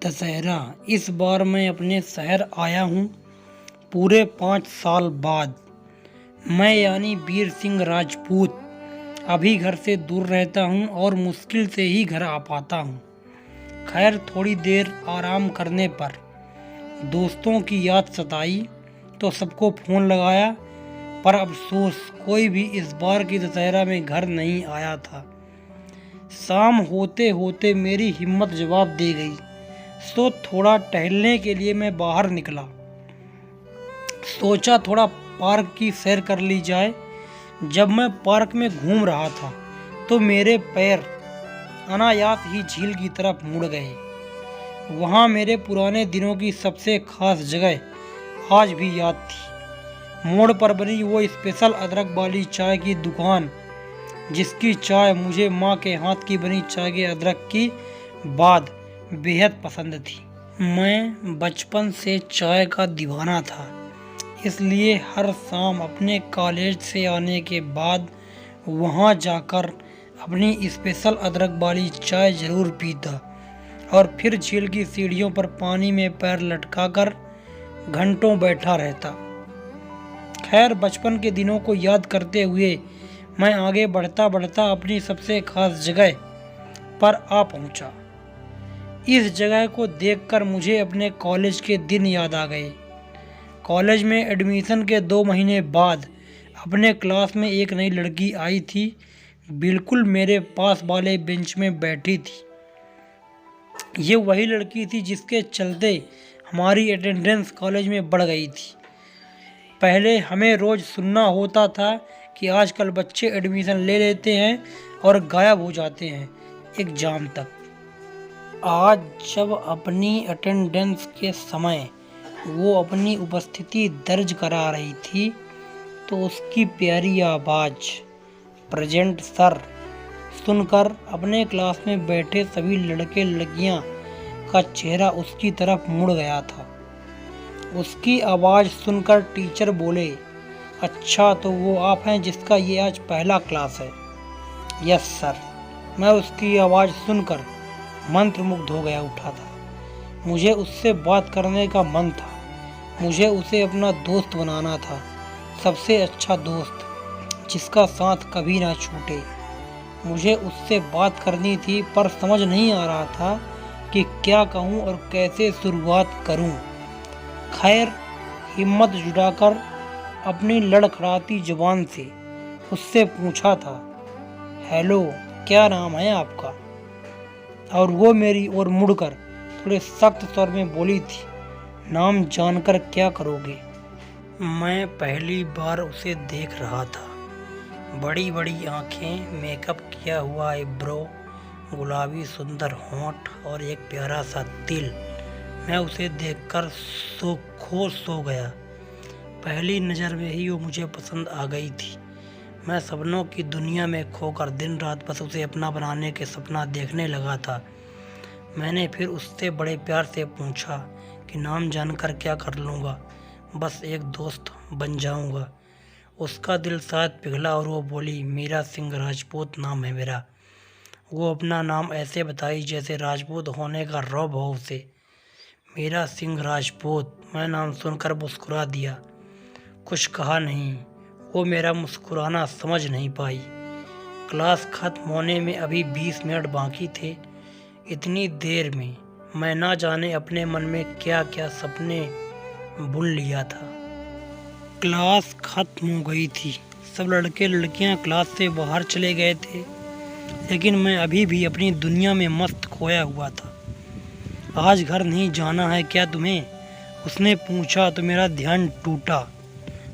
दशहरा। इस बार मैं अपने शहर आया हूँ पूरे 5 साल बाद। मैं यानी वीर सिंह राजपूत अभी घर से दूर रहता हूँ और मुश्किल से ही घर आ पाता हूँ। खैर, थोड़ी देर आराम करने पर दोस्तों की याद सताई तो सबको फ़ोन लगाया, पर अफसोस कोई भी इस बार की दशहरा में घर नहीं आया था। शाम होते होते मेरी हिम्मत जवाब दे गई, तो थोड़ा टहलने के लिए मैं बाहर निकला। सोचा थोड़ा पार्क की सैर कर ली जाए। जब मैं पार्क में घूम रहा था तो मेरे पैर अनायास ही झील की तरफ मुड़ गए। वहाँ मेरे पुराने दिनों की सबसे खास जगह आज भी याद थी। मोड़ पर बनी वो स्पेशल अदरक वाली चाय की दुकान, जिसकी चाय मुझे माँ के हाथ की बनी चाय के अदरक की बाद बेहद पसंद थी। मैं बचपन से चाय का दीवाना था, इसलिए हर शाम अपने कॉलेज से आने के बाद वहाँ जाकर अपनी स्पेशल अदरक वाली चाय ज़रूर पीता और फिर झील की सीढ़ियों पर पानी में पैर लटकाकर घंटों बैठा रहता। खैर, बचपन के दिनों को याद करते हुए मैं आगे बढ़ता बढ़ता अपनी सबसे खास जगह पर आ पहुंचा। इस जगह को देखकर मुझे अपने कॉलेज के दिन याद आ गए। कॉलेज में एडमिशन के 2 महीने बाद अपने क्लास में एक नई लड़की आई थी, बिल्कुल मेरे पास वाले बेंच में बैठी थी। ये वही लड़की थी जिसके चलते हमारी अटेंडेंस कॉलेज में बढ़ गई थी। पहले हमें रोज़ सुनना होता था कि आजकल बच्चे एडमिशन ले लेते हैं और गायब हो जाते हैं एग्ज़ाम तक। आज जब अपनी अटेंडेंस के समय वो अपनी उपस्थिति दर्ज करा रही थी तो उसकी प्यारी आवाज़ प्रेजेंट सर सुनकर अपने क्लास में बैठे सभी लड़के लड़कियां का चेहरा उसकी तरफ मुड़ गया था। उसकी आवाज़ सुनकर टीचर बोले, अच्छा तो वो आप हैं जिसका ये आज पहला क्लास है? Yes sir. मैं उसकी आवाज़ सुनकर मंत्रमुग्ध हो गया उठा था। मुझे उससे बात करने का मन था। मुझे उसे अपना दोस्त बनाना था, सबसे अच्छा दोस्त जिसका साथ कभी ना छूटे। मुझे उससे बात करनी थी, पर समझ नहीं आ रहा था कि क्या कहूँ और कैसे शुरुआत करूँ। खैर, हिम्मत जुटाकर अपनी लड़खड़ाती जुबान से उससे पूछा था, हेलो, क्या नाम है आपका? और वो मेरी ओर मुड़कर थोड़े सख्त स्वर में बोली थी, नाम जानकर क्या करोगे? मैं पहली बार उसे देख रहा था। बड़ी बड़ी आँखें, मेकअप किया हुआ आईब्रो, गुलाबी सुंदर होंठ और एक प्यारा सा दिल। मैं उसे देखकर खो गया। पहली नज़र में ही वो मुझे पसंद आ गई थी। मैं सपनों की दुनिया में खोकर दिन रात बस उसे अपना बनाने के सपना देखने लगा था। मैंने फिर उससे बड़े प्यार से पूछा कि नाम जानकर क्या कर लूँगा? बस एक दोस्त बन जाऊँगा। उसका दिल शायद पिघला और वो बोली, मीरा सिंह राजपूत नाम है मेरा। वो अपना नाम ऐसे बताई जैसे राजपूत होने का रौब हो उसे। मीरा सिंह राजपूत। मैं नाम सुनकर मुस्कुरा दिया। कुछ कहा नहीं। वो मेरा मुस्कुराना समझ नहीं पाई। क्लास खत्म होने में अभी 20 मिनट बाकी थे। इतनी देर में मैं ना जाने अपने मन में क्या क्या सपने बुन लिया था। क्लास खत्म हो गई थी। सब लड़के लड़कियां क्लास से बाहर चले गए थे, लेकिन मैं अभी भी अपनी दुनिया में मस्त खोया हुआ था। आज घर नहीं जाना है क्या तुम्हें? उसने पूछा तो मेरा ध्यान टूटा।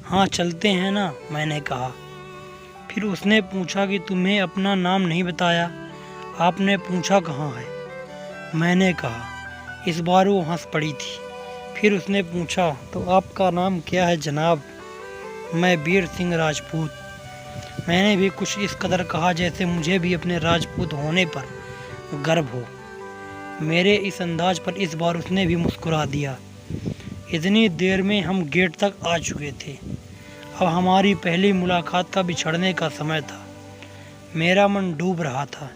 हाँ, चलते हैं ना, मैंने कहा। फिर उसने पूछा कि तुम्हें अपना नाम नहीं बताया। आपने पूछा कहाँ है? मैंने कहा। इस बार वो हंस पड़ी थी। फिर उसने पूछा, तो आपका नाम क्या है जनाब? मैं वीर सिंह राजपूत। मैंने भी कुछ इस कदर कहा जैसे मुझे भी अपने राजपूत होने पर गर्व हो। मेरे इस अंदाज पर इस बार उसने भी मुस्कुरा दिया। इतनी देर में हम गेट तक आ चुके थे। अब हमारी पहली मुलाकात का बिछड़ने का समय था। मेरा मन डूब रहा था।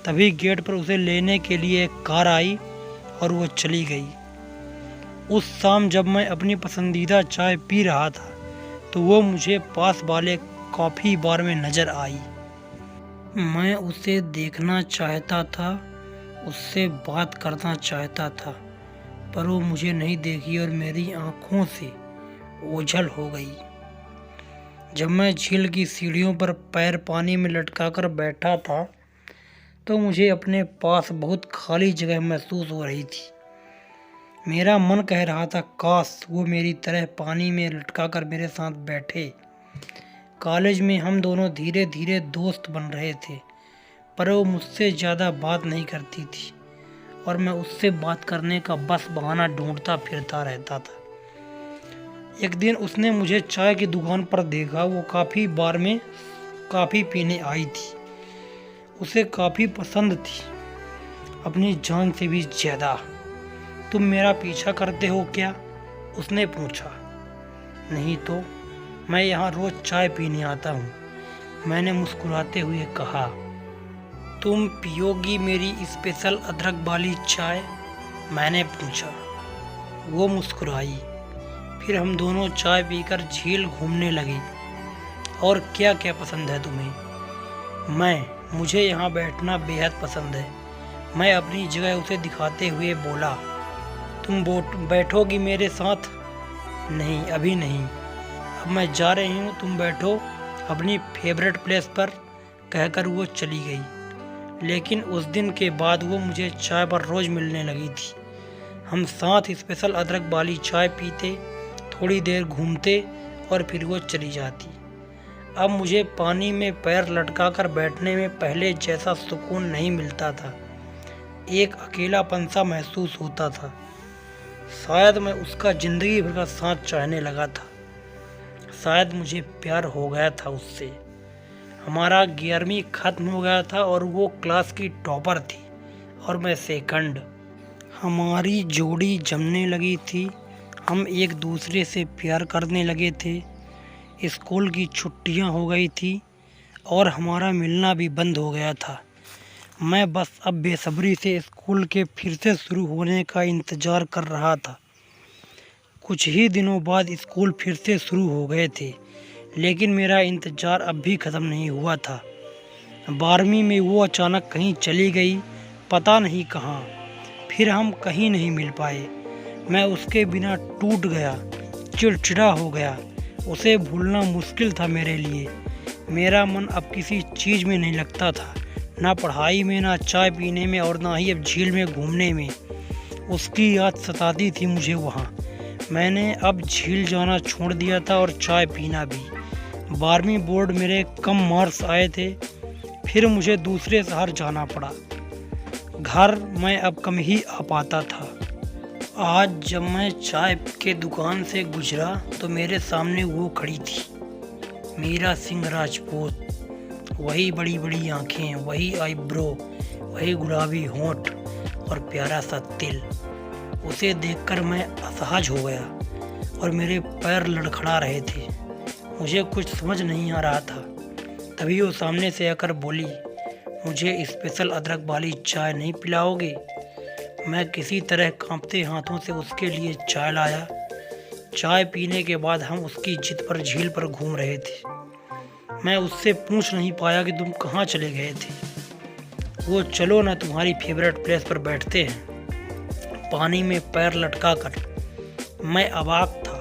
तभी गेट पर उसे लेने के लिए एक कार आई और वो चली गई। उस शाम जब मैं अपनी पसंदीदा चाय पी रहा था तो वो मुझे पास वाले कॉफ़ी बार में नज़र आई। मैं उसे देखना चाहता था, उससे बात करना चाहता था, पर वो मुझे नहीं देखी और मेरी आँखों से ओझल हो गई। जब मैं झील की सीढ़ियों पर पैर पानी में लटकाकर बैठा था तो मुझे अपने पास बहुत खाली जगह महसूस हो रही थी। मेरा मन कह रहा था काश वो मेरी तरह पानी में लटकाकर मेरे साथ बैठे। कॉलेज में हम दोनों धीरे धीरे दोस्त बन रहे थे, पर वो मुझसे ज़्यादा बात नहीं करती थी और मैं उससे बात करने का बस बहाना ढूंढता फिरता रहता था। एक दिन उसने मुझे चाय की दुकान पर देखा। वो कॉफ़ी बार में कॉफ़ी पीने आई थी। उसे काफ़ी पसंद थी, अपनी जान से भी ज़्यादा। तुम मेरा पीछा करते हो क्या? उसने पूछा। नहीं तो, मैं यहाँ रोज़ चाय पीने आता हूँ, मैंने मुस्कुराते हुए कहा। तुम पियोगी मेरी स्पेशल अदरक वाली चाय? मैंने पूछा। वो मुस्कुराई। फिर हम दोनों चाय पीकर झील घूमने लगे। और क्या क्या पसंद है तुम्हें? मुझे यहाँ बैठना बेहद पसंद है, मैं अपनी जगह उसे दिखाते हुए बोला। तुम बैठोगी मेरे साथ? नहीं, अभी नहीं, अब मैं जा रही हूँ, तुम बैठो अपनी फेवरेट प्लेस पर, कहकर वो चली गई। लेकिन उस दिन के बाद वो मुझे चाय पर रोज़ मिलने लगी थी। हम साथ स्पेशल अदरक वाली चाय पीते, थोड़ी देर घूमते और फिर वो चली जाती। अब मुझे पानी में पैर लटकाकर बैठने में पहले जैसा सुकून नहीं मिलता था। एक अकेलापन सा महसूस होता था। शायद मैं उसका ज़िंदगी भर का साथ चाहने लगा था। शायद मुझे प्यार हो गया था उससे। हमारा 11वीं ख़त्म हो गया था और वो क्लास की टॉपर थी और मैं सेकंड। हमारी जोड़ी जमने लगी थी। हम एक दूसरे से प्यार करने लगे थे। स्कूल की छुट्टियां हो गई थी और हमारा मिलना भी बंद हो गया था। मैं बस अब बेसब्री से स्कूल के फिर से शुरू होने का इंतज़ार कर रहा था। कुछ ही दिनों बाद स्कूल फिर से शुरू हो गए थे, लेकिन मेरा इंतज़ार अब भी ख़त्म नहीं हुआ था। 12वीं में वो अचानक कहीं चली गई, पता नहीं कहाँ। फिर हम कहीं नहीं मिल पाए। मैं उसके बिना टूट गया, चिड़चिड़ा हो गया। उसे भूलना मुश्किल था मेरे लिए। मेरा मन अब किसी चीज़ में नहीं लगता था, ना पढ़ाई में, ना चाय पीने में और ना ही अब झील में घूमने में। उसकी याद सताती थी मुझे वहाँ। मैंने अब झील जाना छोड़ दिया था और चाय पीना भी। 12वीं बोर्ड मेरे कम मार्क्स आए थे, फिर मुझे दूसरे शहर जाना पड़ा। घर मैं अब कम ही आ पाता था। आज जब मैं चाय के दुकान से गुजरा तो मेरे सामने वो खड़ी थी, मीरा सिंह राजपूत। वही बड़ी बड़ी आँखें, वही आईब्रो, वही गुलाबी होंठ और प्यारा सा तिल। उसे देखकर मैं असहज हो गया और मेरे पैर लड़खड़ा रहे थे। मुझे कुछ समझ नहीं आ रहा था। तभी वो सामने से आकर बोली, मुझे स्पेशल अदरक वाली चाय नहीं पिलाओगे? मैं किसी तरह कांपते हाथों से उसके लिए चाय लाया। चाय पीने के बाद हम उसकी जिद पर झील पर घूम रहे थे। मैं उससे पूछ नहीं पाया कि तुम कहाँ चले गए थे। वो, चलो ना, तुम्हारी फेवरेट प्लेस पर बैठते हैं, पानी में पैर लटका कर। मैं अवाक था।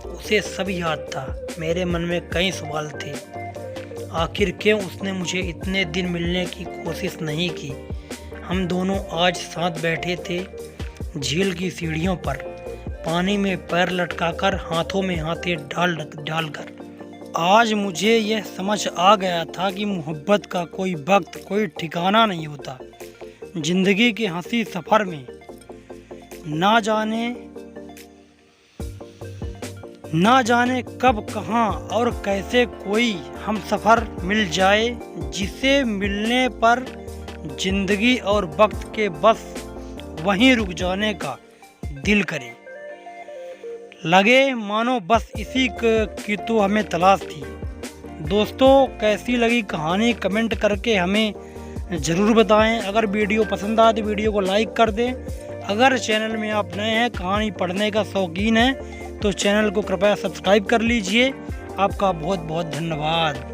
उसे सब याद था। मेरे मन में कई सवाल थे। आखिर क्यों उसने मुझे इतने दिन मिलने की कोशिश नहीं की? हम दोनों आज साथ बैठे थे झील की सीढ़ियों पर, पानी में पैर लटकाकर, हाथों में हाथे डालकर। आज मुझे यह समझ आ गया था कि मोहब्बत का कोई वक्त, कोई ठिकाना नहीं होता। जिंदगी के हंसी सफ़र में ना जाने कब, कहाँ और कैसे कोई हम सफ़र मिल जाए, जिसे मिलने पर जिंदगी और वक्त के बस वहीं रुक जाने का दिल करे। लगे मानो बस इसी की तो हमें तलाश थी। दोस्तों, कैसी लगी कहानी कमेंट करके हमें ज़रूर बताएं। अगर वीडियो पसंद आए तो वीडियो को लाइक कर दें। अगर चैनल में आप नए हैं, कहानी पढ़ने का शौकीन हैं, तो चैनल को कृपया सब्सक्राइब कर लीजिए। आपका बहुत बहुत धन्यवाद।